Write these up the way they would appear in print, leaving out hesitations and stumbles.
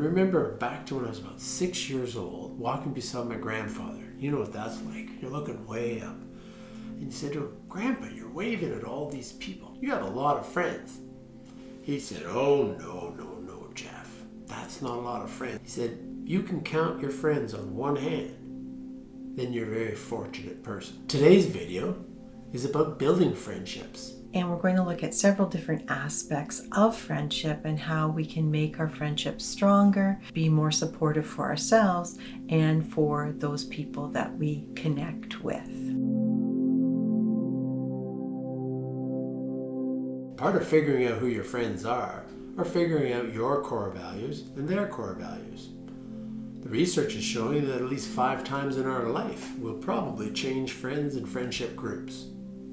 remember back to when I was about 6 years old, walking beside my grandfather. You know what that's like. You're looking way up. And he said to him, "Grandpa, you're waving at all these people. You have a lot of friends." He said, "Oh, no, Jeff. That's not a lot of friends." He said, "You can count your friends on one hand. Then you're a very fortunate person." Today's video is about building friendships. And we're going to look at several different aspects of friendship and how we can make our friendships stronger, be more supportive for ourselves and for those people that we connect with. Part of figuring out who your friends are figuring out your core values and their core values. The research is showing that at least 5 times in our life, we'll probably change friends and friendship groups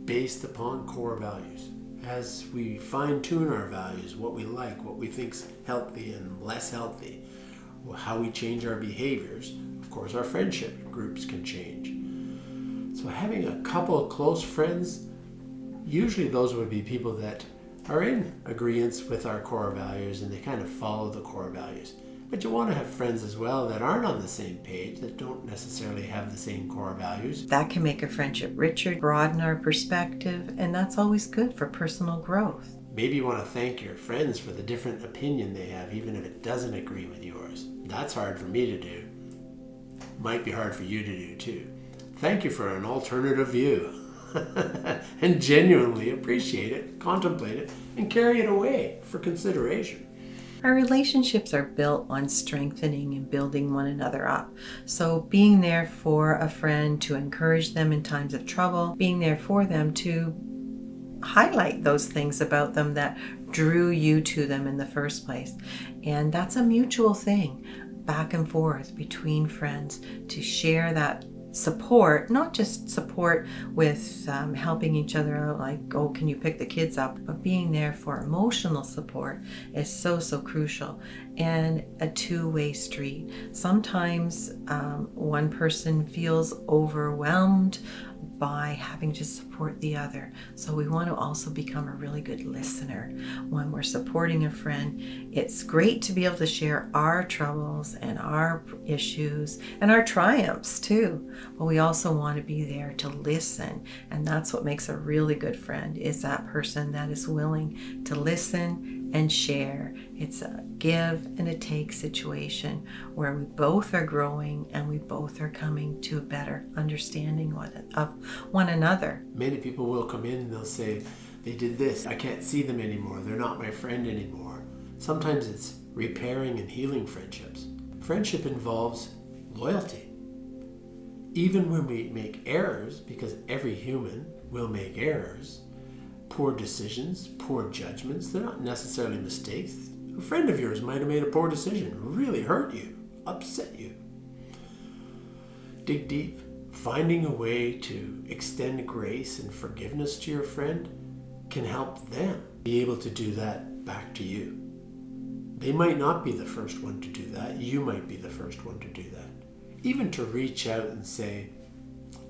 based upon core values. As we fine-tune our values, what we like, what we think's healthy and less healthy, how we change our behaviors, of course our friendship groups can change. So having a couple of close friends, usually those would be people that are in agreement with our core values and they kind of follow the core values. But you want to have friends as well that aren't on the same page, that don't necessarily have the same core values. That can make a friendship richer, broaden our perspective, and that's always good for personal growth. Maybe you want to thank your friends for the different opinion they have, even if it doesn't agree with yours. That's hard for me to do. Might be hard for you to do too. Thank you for an alternative view. And genuinely appreciate it, contemplate it, and carry it away for consideration. Our relationships are built on strengthening and building one another up. So being there for a friend to encourage them in times of trouble, being there for them to highlight those things about them that drew you to them in the first place. And that's a mutual thing, back and forth between friends, to share that support, not just support with helping each other out, like, oh, can you pick the kids up, but being there for emotional support is so crucial, and a two-way street. Sometimes one person feels overwhelmed by having to support the other. So we want to also become a really good listener when we're supporting a friend. It's great to be able to share our troubles and our issues and our triumphs too. But we also want to be there to listen. And that's what makes a really good friend, is that person that is willing to listen and share. It's a give and a take situation where we both are growing and we both are coming to a better understanding of one another. Many people will come in and they'll say, "They did this, I can't see them anymore, they're not my friend anymore." Sometimes it's repairing and healing friendships. Friendship involves loyalty. Even when we make errors, because every human will make errors, poor decisions, poor judgments, they're not necessarily mistakes. A friend of yours might have made a poor decision, really hurt you, upset you. Dig deep. Finding a way to extend grace and forgiveness to your friend can help them be able to do that back to you. They might not be the first one to do that. You might be the first one to do that. Even to reach out and say,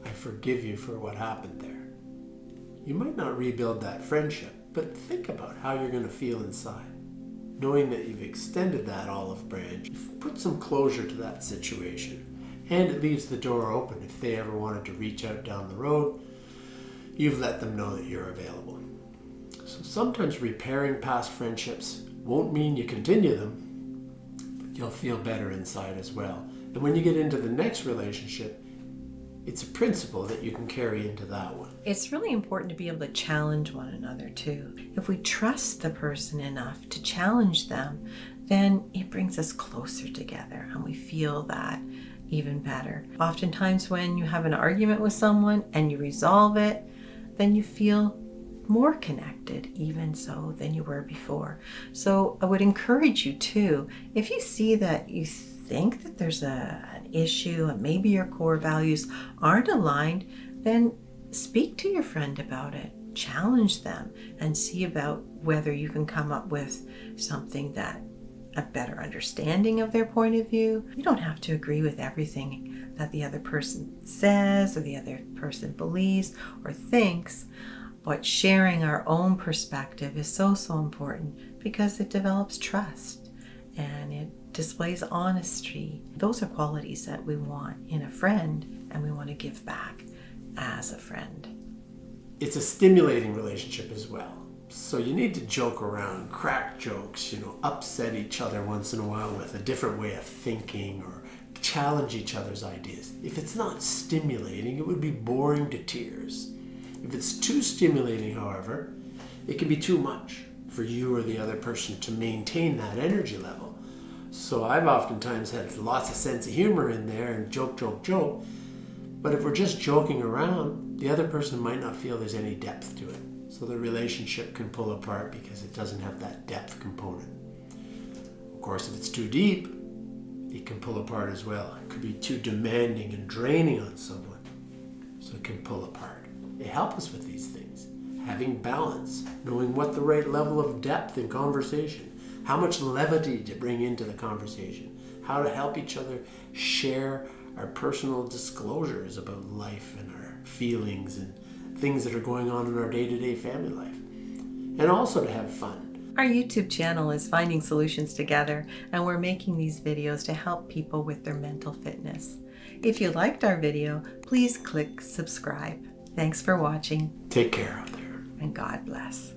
"I forgive you for what happened there." You might not rebuild that friendship, but think about how you're going to feel inside. Knowing that you've extended that olive branch, you've put some closure to that situation, and it leaves the door open if they ever wanted to reach out down the road. You've let them know that you're available. So sometimes repairing past friendships won't mean you continue them, but you'll feel better inside as well. And when you get into the next relationship, it's a principle that you can carry into that one. It's really important to be able to challenge one another too. If we trust the person enough to challenge them, then it brings us closer together and we feel that even better. Oftentimes when you have an argument with someone and you resolve it, then you feel more connected even so than you were before. So I would encourage you too, if you see that you think that there's an issue and maybe your core values aren't aligned, then speak to your friend about it. Challenge them and see about whether you can come up with something that a better understanding of their point of view. You don't have to agree with everything that the other person says or the other person believes or thinks, but sharing our own perspective is so important because it develops trust and it displays honesty. Those are qualities that we want in a friend, and we want to give back as a friend. It's a stimulating relationship as well. So you need to joke around, crack jokes, upset each other once in a while with a different way of thinking, or challenge each other's ideas. If it's not stimulating, it would be boring to tears. If it's too stimulating, however, it can be too much for you or the other person to maintain that energy level. So I've oftentimes had lots of sense of humor in there and joke. But if we're just joking around, the other person might not feel there's any depth to it. So the relationship can pull apart because it doesn't have that depth component. Of course, if it's too deep, it can pull apart as well. It could be too demanding and draining on someone, so it can pull apart. It helps us with these things. Having balance, knowing what the right level of depth in conversation, how much levity to bring into the conversation, how to help each other share our personal disclosures about life and our feelings and things that are going on in our day-to-day family life. And also to have fun. Our YouTube channel is Finding Solutions Together, and we're making these videos to help people with their mental fitness. If you liked our video, please click subscribe. Thanks for watching. Take care out there. And God bless.